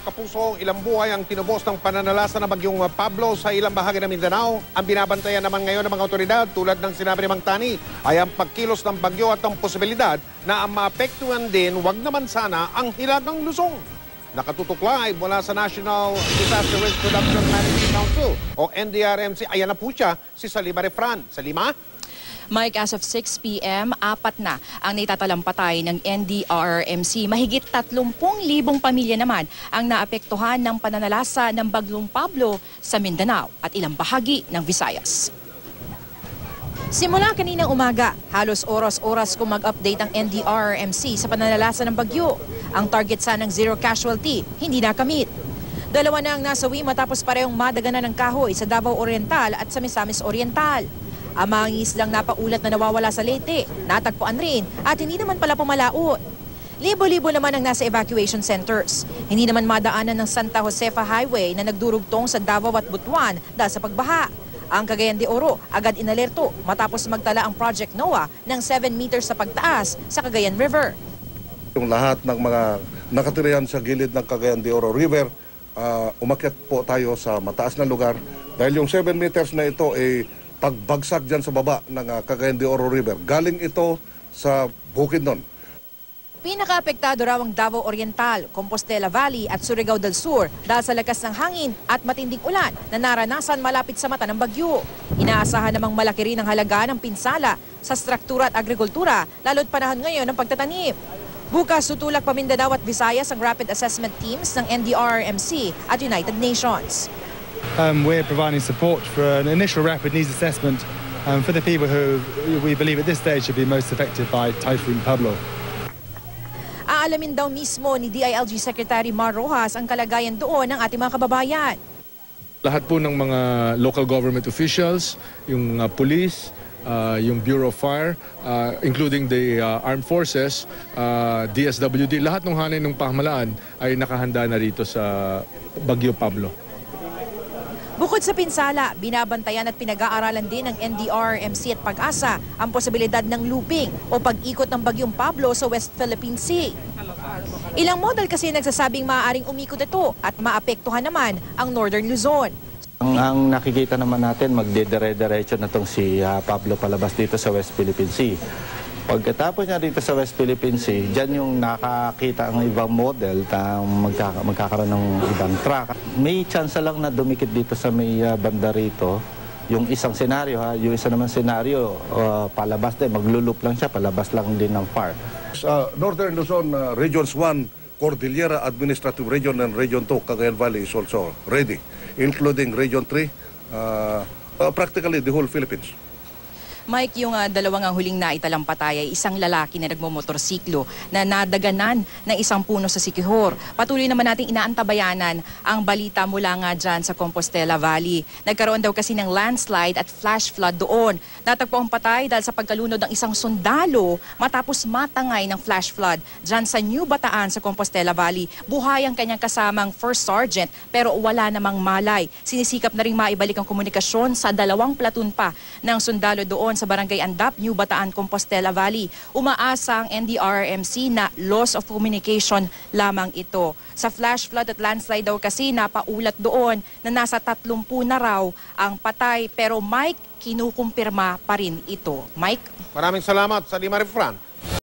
Kapuso, ilang buhay ang tinubos ng pananalasa ng bagyong Pablo sa ilang bahagi ng Mindanao. Ang binabantayan naman ngayon ng mga otoridad, tulad ng sinabi ni Mang Tani, ay ang pagkilos ng bagyo at ang posibilidad na ang maapektuhan din, wag naman sana, ang hilagang Luzon. Nakatutuklay mula sa National Disaster Risk Reduction Management Council o NDRMC. Ayan na po siya, si Salima Refran. Salima? Mike, as of 6 p.m., 4 na ang naitatalang ng NDRRMC. Mahigit 30,000 pamilya naman ang naapektuhan ng pananalasa ng bagyong Pablo sa Mindanao at ilang bahagi ng Visayas. Simula kaninang umaga, halos oras-oras kung mag-update ang NDRRMC sa pananalasa ng bagyo. Ang target sanang zero casualty, hindi nakamit. 2 na ang nasawi matapos parehong madaganan ng kahoy sa Davao Oriental at sa Misamis Oriental. Ang mga islang napaulat na nawawala sa Leyte, natagpuan rin at hindi naman pala pumalaot. Libo-libo naman ang nasa evacuation centers. Hindi naman madaanan ng Santa Josefa Highway na nagdurugtong sa Davao at Butuan dahil sa pagbaha. Ang Cagayan de Oro agad inalerto matapos magtala ang Project NOAA ng 7 meters sa pagtaas sa Cagayan River. Yung lahat ng mga nakatirahan sa gilid ng Cagayan de Oro River, umakyat po tayo sa mataas na lugar dahil yung 7 meters na ito ay pagbagsak dyan sa baba ng Cagayan de Oro River. Galing ito sa Bukidnon. Pinakaapektado raw ang Davao Oriental, Compostela Valley at Surigao del Sur dahil sa lakas ng hangin at matinding ulan na naranasan malapit sa mata ng bagyo. Inaasahan namang malaki rin ang halaga ng pinsala sa struktura at agrikultura, lalo't panahon ngayon ng pagtatanim. Bukas tutulak pa Mindanao at Visayas ang rapid assessment teams ng NDRRMC at United Nations. We're providing support for an initial rapid needs assessment for the people who we believe at this stage should be most affected by Typhoon Pablo. Aalamin daw mismo ni DILG Secretary Mar Rojas ang kalagayan doon ng ating mga kababayan. Lahat po ng mga local government officials, yung police, yung Bureau of Fire, including the Armed Forces, DSWD, lahat ng hanay ng pamahalaan ay nakahanda na rito sa Bagyo Pablo. Bukod sa pinsala, binabantayan at pinag-aaralan din ng NDRRMC at Pag-asa ang posibilidad ng looping o pag-ikot ng bagyong Pablo sa West Philippine Sea. Ilang model kasi nagsasabing maaaring umikot ito at maapektuhan naman ang Northern Luzon. Ang nakikita naman natin, magdidire-diretso na itong si Pablo palabas dito sa West Philippine Sea. Pagkatapos niya dito sa West Philippine Sea, dyan yung nakakita ang ibang model na magkakaroon ng ibang track. May chance lang na dumikit dito sa may banda rito. Yung isang senaryo, yung isa naman senaryo, palabas din, maglulup lang siya, palabas lang din ng far. Sa Northern Luzon, Regions 1, Cordillera Administrative Region and Region 2, Cagayan Valley is also ready, including Region 3, practically the whole Philippines. Mike, yung dalawang huling naitalang patay ay isang lalaki na nagmomotorsiklo na nadaganan ng isang puno sa Siquijor. Patuloy naman nating inaantabayanan ang balita mula nga dyan sa Compostela Valley. Nagkaroon daw kasi ng landslide at flash flood doon. Natagpo ang patay dahil sa pagkalunod ng isang sundalo matapos matangay ng flash flood dyan sa New Bataan sa Compostela Valley. Buhay ang kanyang kasamang first sergeant pero wala namang malay. Sinisikap na rin maibalik ang komunikasyon sa 2 platoon pa ng sundalo doon sa Barangay Andap, New Bataan, Compostela Valley. Umaasa ang NDRRMC na loss of communication lamang ito. Sa flash flood at landslide daw kasi napaulat doon na nasa 30 na raw ang patay. Pero Mike, kinukumpirma pa rin ito. Mike? Maraming salamat, Salima Refran.